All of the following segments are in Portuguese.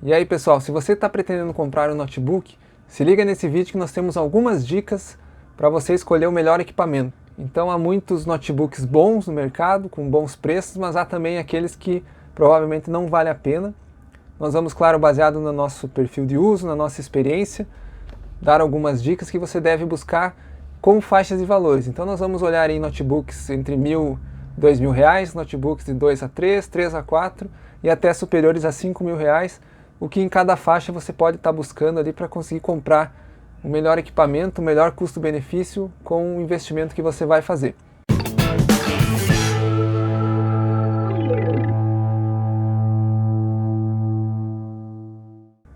E aí pessoal, se você está pretendendo comprar um notebook, se liga nesse vídeo que nós temos algumas dicas para você escolher o melhor equipamento. Então há muitos notebooks bons no mercado, com bons preços, mas há também aqueles que provavelmente não vale a pena. Nós vamos, claro, baseado no nosso perfil de uso, na nossa experiência, dar algumas dicas que você deve buscar com faixas de valores. Então nós vamos olhar em notebooks entre R$1.000 e R$2.000, notebooks de 2 a 3, 3 a 4 e até superiores a R$5.000, o que em cada faixa você pode estar buscando ali para conseguir comprar o melhor equipamento, o melhor custo-benefício com o investimento que você vai fazer.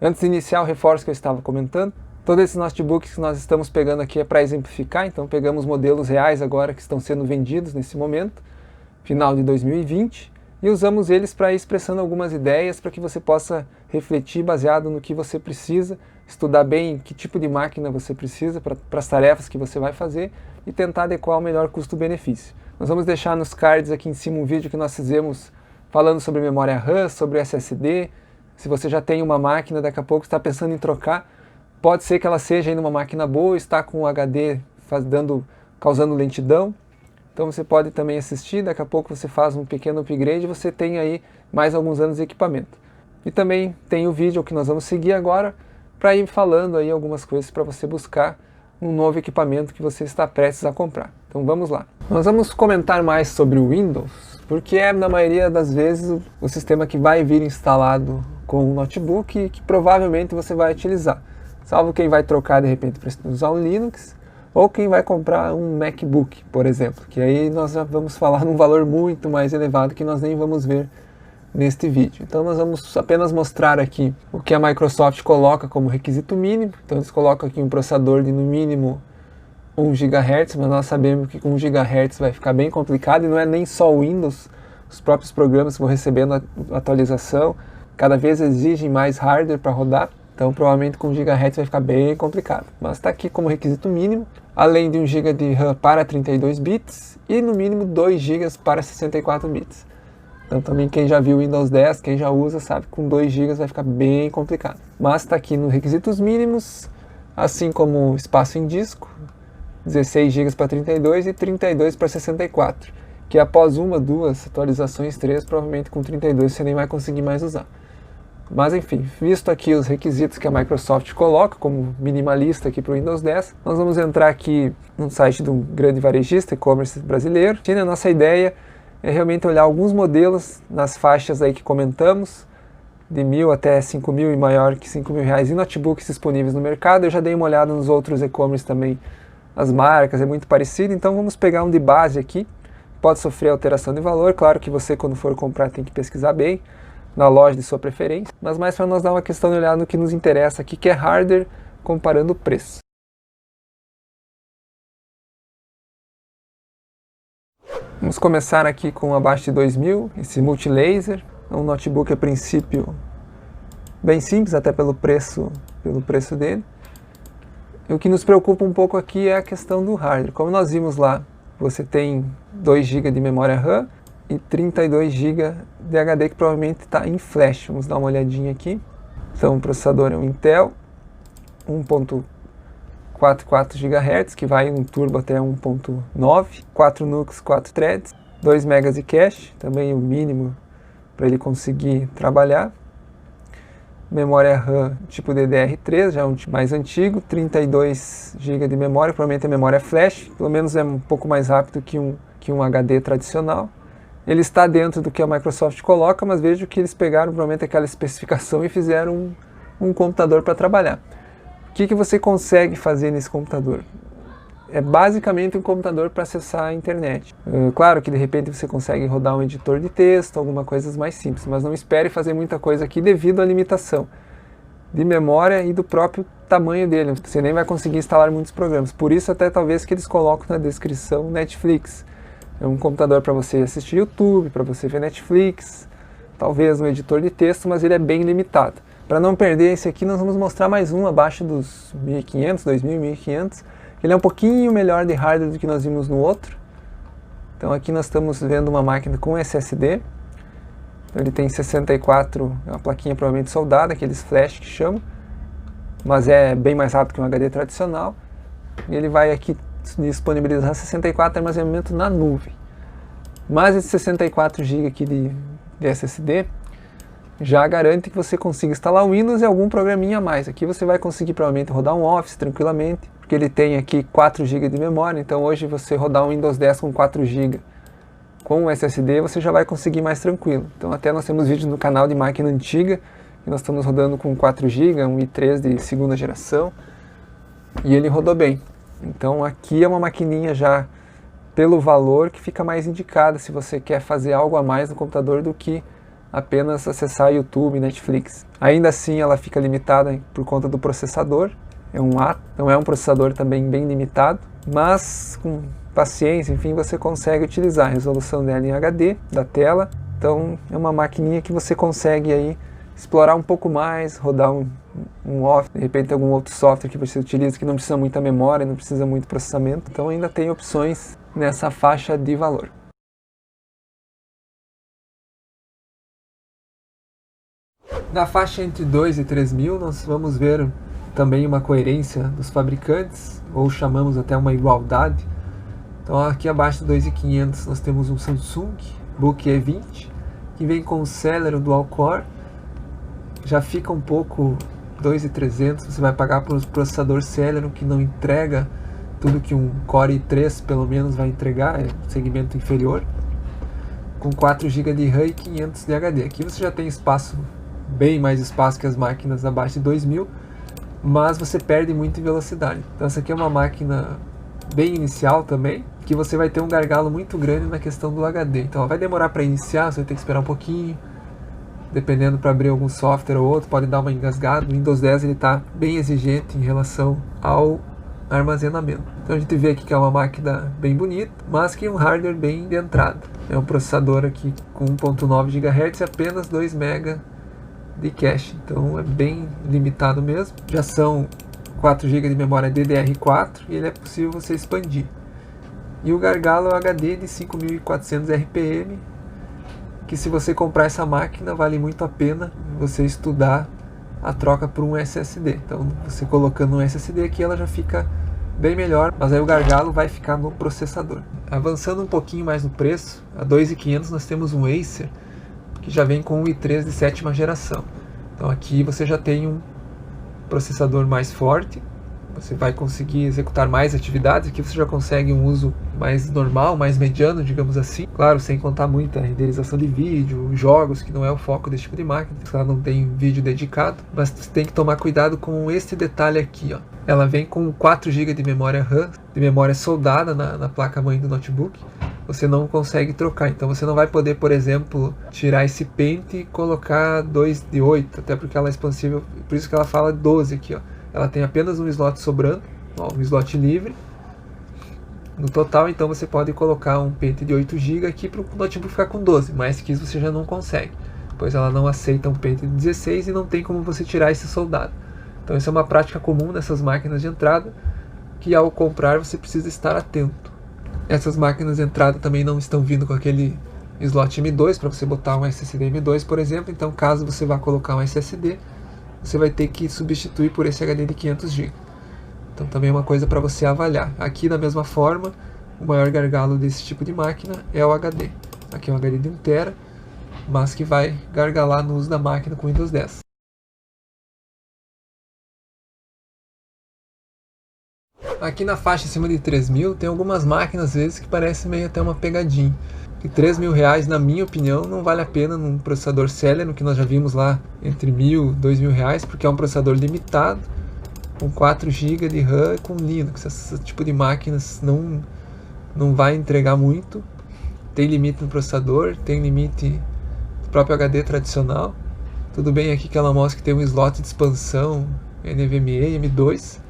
Antes de iniciar o reforço que eu estava comentando, todos esses notebooks que nós estamos pegando aqui é para exemplificar, então pegamos modelos reais agora que estão sendo vendidos nesse momento, final de 2020, e usamos eles para ir expressando algumas ideias para que você possa refletir baseado no que você precisa, estudar bem que tipo de máquina você precisa para as tarefas que você vai fazer e tentar adequar o melhor custo-benefício. Nós vamos deixar nos cards aqui em cima um vídeo que nós fizemos falando sobre memória RAM, sobre SSD. Se você já tem uma máquina, daqui a pouco está pensando em trocar, pode ser que ela seja ainda uma máquina boa, está com o HD causando lentidão. Então você pode também assistir, daqui a pouco você faz um pequeno upgrade e você tem aí mais alguns anos de equipamento. E também tem o vídeo que nós vamos seguir agora para ir falando aí algumas coisas para você buscar um novo equipamento que você está prestes a comprar. Então vamos lá. Nós vamos comentar mais sobre o Windows, porque é na maioria das vezes o sistema que vai vir instalado com o notebook e que provavelmente você vai utilizar. Salvo quem vai trocar de repente para usar um Linux, ou quem vai comprar um MacBook, por exemplo, que aí nós já vamos falar num valor muito mais elevado que nós nem vamos ver neste vídeo. Então nós vamos apenas mostrar aqui o que a Microsoft coloca como requisito mínimo. Então eles colocam aqui um processador de no mínimo 1 GHz, mas nós sabemos que com 1 GHz vai ficar bem complicado e não é nem só o Windows, os próprios programas que vão recebendo atualização cada vez exigem mais hardware para rodar. Então provavelmente com 1 GHz vai ficar bem complicado, mas está aqui como requisito mínimo, além de 1 GB de RAM para 32 bits e no mínimo 2 GB para 64 bits. Então também quem já viu o Windows 10, quem já usa, sabe que com 2 GB vai ficar bem complicado. Mas está aqui nos requisitos mínimos, assim como espaço em disco, 16 GB para 32 e 32 para 64, que após uma, duas atualizações, 3, provavelmente com 32 você nem vai conseguir mais usar. Mas enfim, visto aqui os requisitos que a Microsoft coloca como minimalista aqui para o Windows 10, nós vamos entrar aqui no site de um grande varejista, e-commerce brasileiro. E a nossa ideia é realmente olhar alguns modelos nas faixas aí que comentamos, de 1.000 até 5.000 e maior que R$5.000 em notebooks disponíveis no mercado. Eu já dei uma olhada nos outros e-commerce também, as marcas, é muito parecido, então vamos pegar um de base aqui, pode sofrer alteração de valor, claro que você quando for comprar tem que pesquisar bem, na loja de sua preferência, mas mais para nós dar uma questão de olhar no que nos interessa aqui, que é hardware comparando o preço. Vamos começar aqui com abaixo de 2.000, esse multilaser, um notebook a princípio bem simples, até pelo preço dele. E o que nos preocupa um pouco aqui é a questão do hardware. Como nós vimos lá, você tem 2 GB de memória RAM e 32 GB de HD que provavelmente está em flash. Vamos dar uma olhadinha aqui. Então o processador é um Intel 1.44 GHz, que vai um turbo até 1.9, 4 núcleos, 4 threads, 2 MB de cache, também o mínimo para ele conseguir trabalhar. Memória RAM tipo DDR3, já é um tipo mais antigo, 32 GB de memória, provavelmente é memória flash, pelo menos é um pouco mais rápido que um HD tradicional. Ele está dentro do que a Microsoft coloca, mas vejo que eles pegaram provavelmente aquela especificação e fizeram um computador para trabalhar. O que você consegue fazer nesse computador? É basicamente um computador para acessar a internet. Claro que de repente você consegue rodar um editor de texto, algumas coisas mais simples, mas não espere fazer muita coisa aqui devido à limitação de memória e do próprio tamanho dele. Você nem vai conseguir instalar muitos programas. Por isso até talvez que eles colocam na descrição Netflix. É um computador para você assistir YouTube, para você ver Netflix, talvez um editor de texto, mas ele é bem limitado. Para não perder esse aqui, nós vamos mostrar mais um abaixo dos 1.500, 2.000, 1.500. Ele é um pouquinho melhor de hardware do que nós vimos no outro. Então aqui nós estamos vendo uma máquina com SSD. Ele tem 64, é uma plaquinha provavelmente soldada, aqueles flash que chamam, mas é bem mais rápido que um HD tradicional. E ele vai aqui disponibilizar 64 de armazenamento na nuvem. Mas esse 64 GB aqui de SSD já garante que você consiga instalar o Windows e algum programinha a mais. Aqui você vai conseguir provavelmente rodar um Office tranquilamente, porque ele tem aqui 4 GB de memória, então hoje você rodar um Windows 10 com 4 GB com o SSD você já vai conseguir mais tranquilo. Então até nós temos vídeos no canal de máquina antiga, que nós estamos rodando com 4 GB, um i3 de segunda geração, e ele rodou bem. Então aqui é uma maquininha já pelo valor que fica mais indicada se você quer fazer algo a mais no computador do que apenas acessar YouTube, Netflix. Ainda assim ela fica limitada por conta do processador, é um A, então é um processador também bem limitado, mas com paciência, enfim, você consegue utilizar a resolução dela em HD, da tela, então é uma maquininha que você consegue aí explorar um pouco mais, rodar um Office, de repente algum outro software que você utiliza que não precisa muita memória, não precisa muito processamento, então ainda tem opções nessa faixa de valor. Na faixa entre 2 e 3 mil, nós vamos ver também uma coerência dos fabricantes, ou chamamos até uma igualdade. Então aqui abaixo de 2.500 nós temos um Samsung Book E20, que vem com o Celeron Dual Core, já fica um pouco 2.300, você vai pagar por um processador Celeron que não entrega tudo que um Core i3 pelo menos vai entregar, é um segmento inferior, com 4 GB de RAM e 500 de HD. Aqui você já tem espaço, bem mais espaço que as máquinas abaixo de 2.000, mas você perde muito em velocidade. Então essa aqui é uma máquina bem inicial também, que você vai ter um gargalo muito grande na questão do HD. Então vai demorar para iniciar, você vai ter que esperar um pouquinho, dependendo para abrir algum software ou outro, pode dar uma engasgada. O Windows 10 ele está bem exigente em relação ao armazenamento. Então a gente vê aqui que é uma máquina bem bonita, mas que é um hardware bem de entrada. É um processador aqui com 1.9 GHz e apenas 2 MB de cache, então é bem limitado mesmo. Já são 4 GB de memória DDR4 e ele é possível você expandir. E o gargalo é o HD de 5.400 RPM, que se você comprar essa máquina vale muito a pena você estudar a troca por um SSD. Então você colocando um SSD aqui ela já fica bem melhor, mas aí o gargalo vai ficar no processador. Avançando um pouquinho mais no preço, a 2.500 nós temos um Acer, que já vem com um i3 de 7ª geração. Então aqui você já tem um processador mais forte, você vai conseguir executar mais atividades. Aqui você já consegue um uso mais normal, mais mediano, digamos assim. Claro, sem contar muita renderização de vídeo, jogos, que não é o foco desse tipo de máquina, ela não tem vídeo dedicado, mas você tem que tomar cuidado com este detalhe aqui, ó. Ela vem com 4 GB de memória RAM, de memória soldada na placa-mãe do notebook. Você não consegue trocar, então você não vai poder, por exemplo, tirar esse pente e colocar 2 de 8, até porque ela é expansível, por isso que ela fala 12 aqui, ó. Ela tem apenas um slot sobrando, ó, um slot livre no total, então você pode colocar um pente de 8 GB aqui para o notebook ficar com 12, mais que isso você já não consegue, pois ela não aceita um pente de 16 e não tem como você tirar esse soldado. Então isso é uma prática comum nessas máquinas de entrada, que ao comprar você precisa estar atento. Essas máquinas de entrada também não estão vindo com aquele slot M2 para você botar um SSD M2, por exemplo. Então caso você vá colocar um SSD, você vai ter que substituir por esse HD de 500 GB. Então também é uma coisa para você avaliar. Aqui da mesma forma, o maior gargalo desse tipo de máquina é o HD. Aqui é um HD de 1 TB, mas que vai gargalar no uso da máquina com Windows 10. Aqui na faixa acima de 3.000 tem algumas máquinas às vezes que parecem meio até uma pegadinha. Que R$3.000, na minha opinião, não vale a pena num processador Celeron, que nós já vimos lá entre R$1.000 e R$2.000, porque é um processador limitado, com 4 GB de RAM e com Linux. Esse tipo de máquinas não vai entregar muito. Tem limite no processador, tem limite do próprio HD tradicional. Tudo bem aqui que ela mostra que tem um slot de expansão NVMe M2,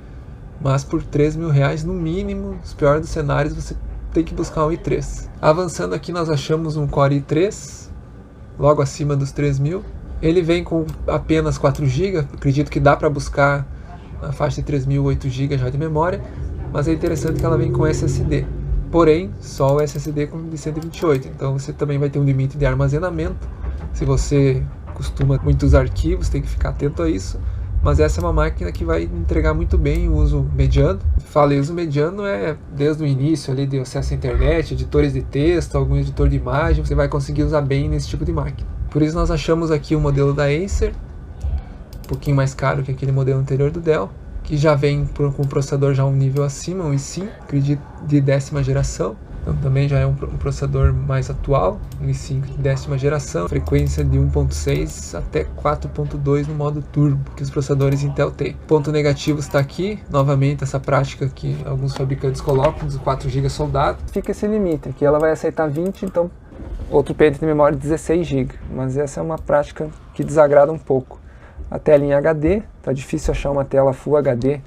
mas por R$3.000, no mínimo, nos piores dos cenários, você tem que buscar um i3. Avançando aqui, nós achamos um Core i3, logo acima dos 3.000. Ele vem com apenas 4 GB, acredito que dá para buscar na faixa de 3.000, 8 GB já de memória, mas é interessante que ela vem com SSD. Porém, só o SSD de 128, então você também vai ter um limite de armazenamento, Se você costuma muitos arquivos, tem que ficar atento a isso. Mas essa é uma máquina que vai entregar muito bem o uso mediano. Falei, uso mediano é desde o início ali de acesso à internet, editores de texto, algum editor de imagem, você vai conseguir usar bem nesse tipo de máquina. Por isso nós achamos aqui o modelo da Acer, um pouquinho mais caro que aquele modelo anterior do Dell, que já vem com um processador já um nível acima, um i5, acredito de 10ª geração. Então também já é um processador mais atual, um i5 de 10ª geração, frequência de 1.6 até 4.2 no modo turbo, que os processadores Intel têm. Ponto negativo está aqui, novamente essa prática que alguns fabricantes colocam, dos 4 GB soldado. Fica esse limite, aqui ela vai aceitar 20, então outro pente de memória de 16 GB, mas essa é uma prática que desagrada um pouco. A tela em HD, tá difícil achar uma tela Full HD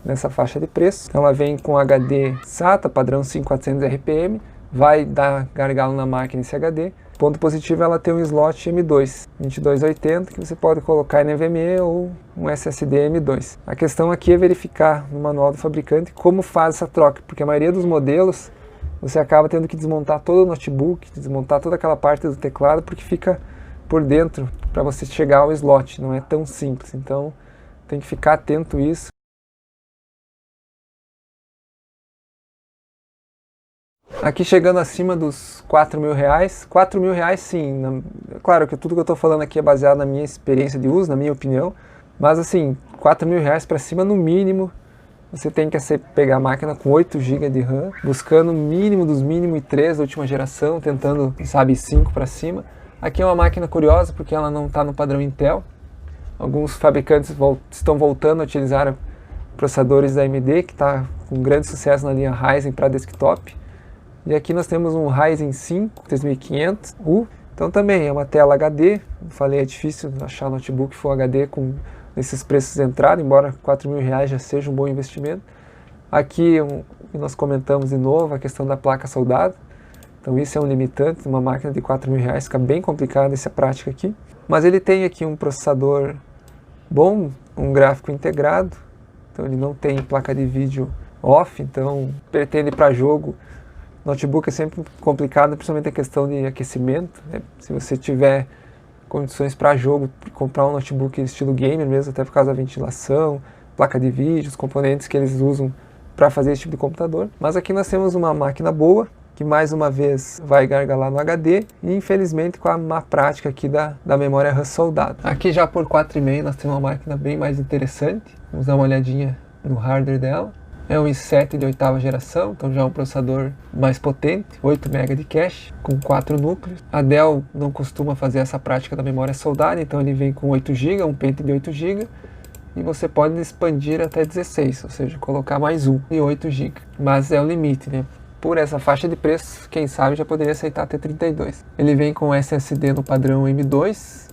nessa faixa de preço. Então ela vem com HD SATA, padrão 5400 RPM, vai dar gargalo na máquina esse HD. Ponto positivo, ela tem um slot M2 2280 que você pode colocar em NVMe ou um SSD M2. A questão aqui é verificar no manual do fabricante como faz essa troca, porque a maioria dos modelos você acaba tendo que desmontar todo o notebook, desmontar toda aquela parte do teclado, porque fica por dentro para você chegar ao slot, não é tão simples. Então tem que ficar atento a isso. Aqui chegando acima dos R$4.000, R$4.000 sim, claro que tudo que eu estou falando aqui é baseado na minha experiência de uso, na minha opinião, mas assim, R$4.000 para cima no mínimo, você tem que pegar a máquina com 8 GB de RAM, buscando o mínimo dos mínimos e 3 da última geração, tentando, sabe, 5 para cima. Aqui é uma máquina curiosa porque ela não está no padrão Intel, alguns fabricantes estão voltando a utilizar processadores da AMD, que está com grande sucesso na linha Ryzen para desktop. E aqui nós temos um Ryzen 5 3500U, então também é uma tela HD, eu falei, é difícil achar notebook Full HD com esses preços de entrada, embora R$4.000 já seja um bom investimento. Aqui nós comentamos de novo a questão da placa soldada, então isso é um limitante, uma máquina de R$4.000 fica bem complicada essa prática aqui. Mas ele tem aqui um processador bom, um gráfico integrado, então ele não tem placa de vídeo off, então pretende para jogo. Notebook é sempre complicado, principalmente a questão de aquecimento, né? Se você tiver condições para jogo, comprar um notebook estilo gamer mesmo, até por causa da ventilação, placa de vídeo, os componentes que eles usam para fazer esse tipo de computador. Mas aqui nós temos uma máquina boa, que mais uma vez vai gargalar no HD, e infelizmente com a má prática aqui da memória RAM soldada. Aqui já por R$4.500 nós temos uma máquina bem mais interessante, vamos dar uma olhadinha no hardware dela. É um i7 de 8ª geração, então já é um processador mais potente, 8 MB de cache, com 4 núcleos. A Dell não costuma fazer essa prática da memória soldada, então ele vem com 8 GB, um pente de 8 GB, e você pode expandir até 16, ou seja, colocar mais um de 8 GB. Mas é o limite, né? Por essa faixa de preço, quem sabe já poderia aceitar até 32. Ele vem com SSD no padrão M2,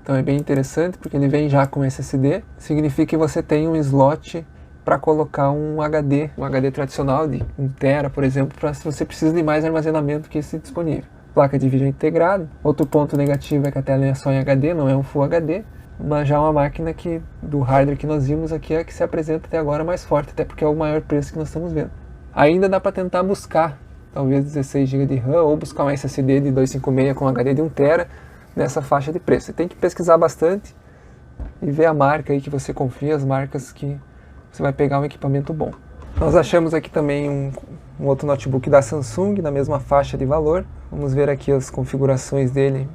então é bem interessante, porque ele vem já com SSD, significa que você tem um slot para colocar um HD tradicional de 1 TB, por exemplo, para se você precisa de mais armazenamento que esse disponível. Placa de vídeo integrada. Outro ponto negativo é que a tela é só em HD, não é um Full HD, mas já é uma máquina que, do hardware que nós vimos aqui, é que se apresenta até agora mais forte, até porque é o maior preço que nós estamos vendo. Ainda dá para tentar buscar, talvez 16 GB de RAM, ou buscar um SSD de 256 com HD de 1 TB nessa faixa de preço. Você tem que pesquisar bastante e ver a marca aí que você confia, as marcas que você vai pegar um equipamento bom. Nós achamos aqui também um outro notebook da Samsung, na mesma faixa de valor. Vamos ver aqui as configurações dele.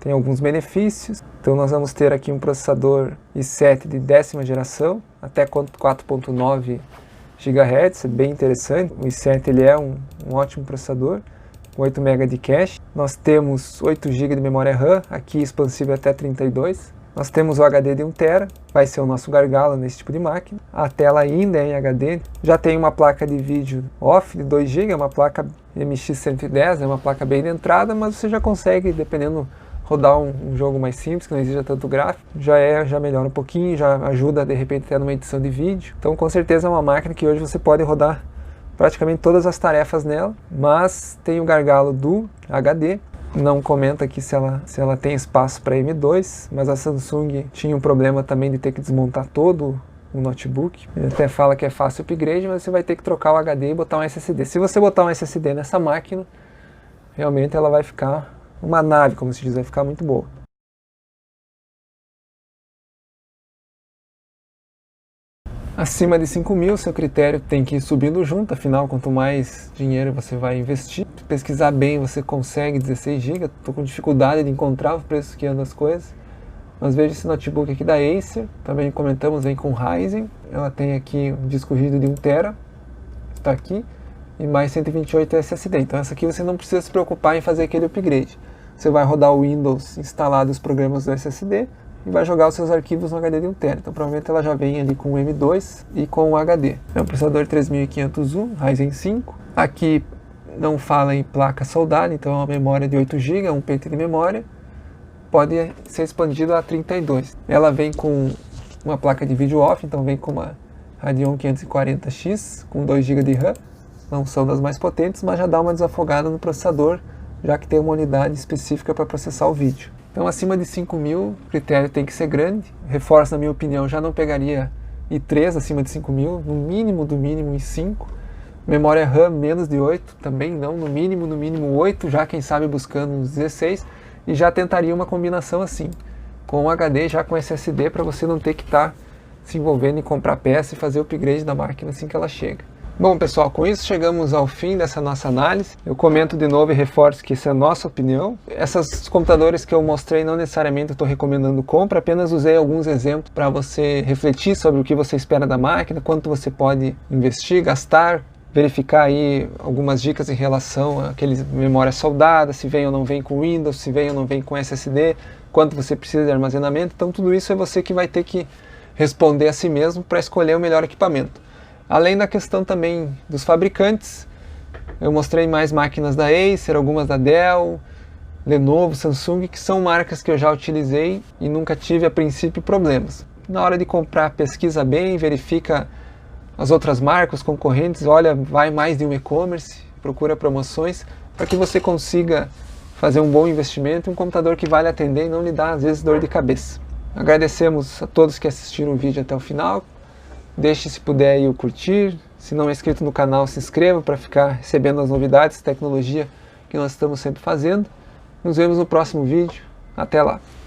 Tem alguns benefícios. Então nós vamos ter aqui um processador i7 de 10ª geração, até 4.9 GHz, é bem interessante. O i7 ele é um ótimo processador, 8 MB de cache. Nós temos 8 GB de memória RAM, aqui expansível até 32. Nós temos o HD de 1 TB, vai ser o nosso gargalo nesse tipo de máquina. A tela ainda é em HD, já tem uma placa de vídeo off de 2 GB, é uma placa MX110, é uma placa bem de entrada, mas você já consegue, dependendo, rodar um jogo mais simples, que não exija tanto gráfico, já melhora um pouquinho, já ajuda de repente até numa edição de vídeo. Então com certeza é uma máquina que hoje você pode rodar praticamente todas as tarefas nela, mas tem o gargalo do HD. Não comenta aqui se ela tem espaço para M2, mas a Samsung tinha um problema também de ter que desmontar todo o notebook. Ele até fala que é fácil upgrade, mas você vai ter que trocar o HD e botar um SSD. Se você botar um SSD nessa máquina, realmente ela vai ficar uma nave, como se diz, vai ficar muito boa. Acima de 5 mil, seu critério tem que ir subindo junto, afinal, quanto mais dinheiro você vai investir. Se pesquisar bem, você consegue 16 GB. Estou com dificuldade de encontrar o preço que anda as coisas. Mas veja esse notebook aqui da Acer, também comentamos, vem com Ryzen. Ela tem aqui um disco rígido de 1 TB, está aqui, e mais 128 SSD. Então essa aqui você não precisa se preocupar em fazer aquele upgrade. Você vai rodar o Windows instalado os programas do SSD, e vai jogar os seus arquivos no HD de 1 TB. Então provavelmente ela já vem ali com o M2 e com o HD. É um processador 3500U, Ryzen 5. Aqui não fala em placa soldada, então é uma memória de 8 GB, um pente de memória. Pode ser expandido a 32. Ela vem com uma placa de vídeo off, então vem com uma Radeon 540X, com 2 GB de RAM. Não são das mais potentes, mas já dá uma desafogada no processador, já que tem uma unidade específica para processar o vídeo. Então acima de 5 mil, o critério tem que ser grande. Reforço, na minha opinião, já não pegaria i3 acima de 5 mil, no mínimo do mínimo i5. Memória RAM menos de 8, também não, no mínimo 8, já quem sabe buscando uns 16. E já tentaria uma combinação assim, com HD já com SSD, para você não ter que estar se envolvendo em comprar peça e fazer o upgrade da máquina assim que ela chega. Bom pessoal, com isso chegamos ao fim dessa nossa análise. Eu comento de novo e reforço que isso é a nossa opinião. Esses computadores que eu mostrei não necessariamente estou recomendando compra, apenas usei alguns exemplos para você refletir sobre o que você espera da máquina, quanto você pode investir, gastar, verificar aí algumas dicas em relação àqueles memória soldada, se vem ou não vem com Windows, se vem ou não vem com SSD, quanto você precisa de armazenamento. Então tudo isso é você que vai ter que responder a si mesmo para escolher o melhor equipamento. Além da questão também dos fabricantes, eu mostrei mais máquinas da Acer, algumas da Dell, Lenovo, Samsung, que são marcas que eu já utilizei e nunca tive a princípio problemas. Na hora de comprar, pesquisa bem, verifica as outras marcas, concorrentes, olha, vai mais de um e-commerce, procura promoções, para que você consiga fazer um bom investimento em um computador que vale atender e não lhe dá, às vezes, dor de cabeça. Agradecemos a todos que assistiram o vídeo até o final. Deixe, se puder, aí o curtir. Se não é inscrito no canal, se inscreva para ficar recebendo as novidades de tecnologia que nós estamos sempre fazendo. Nos vemos no próximo vídeo. Até lá!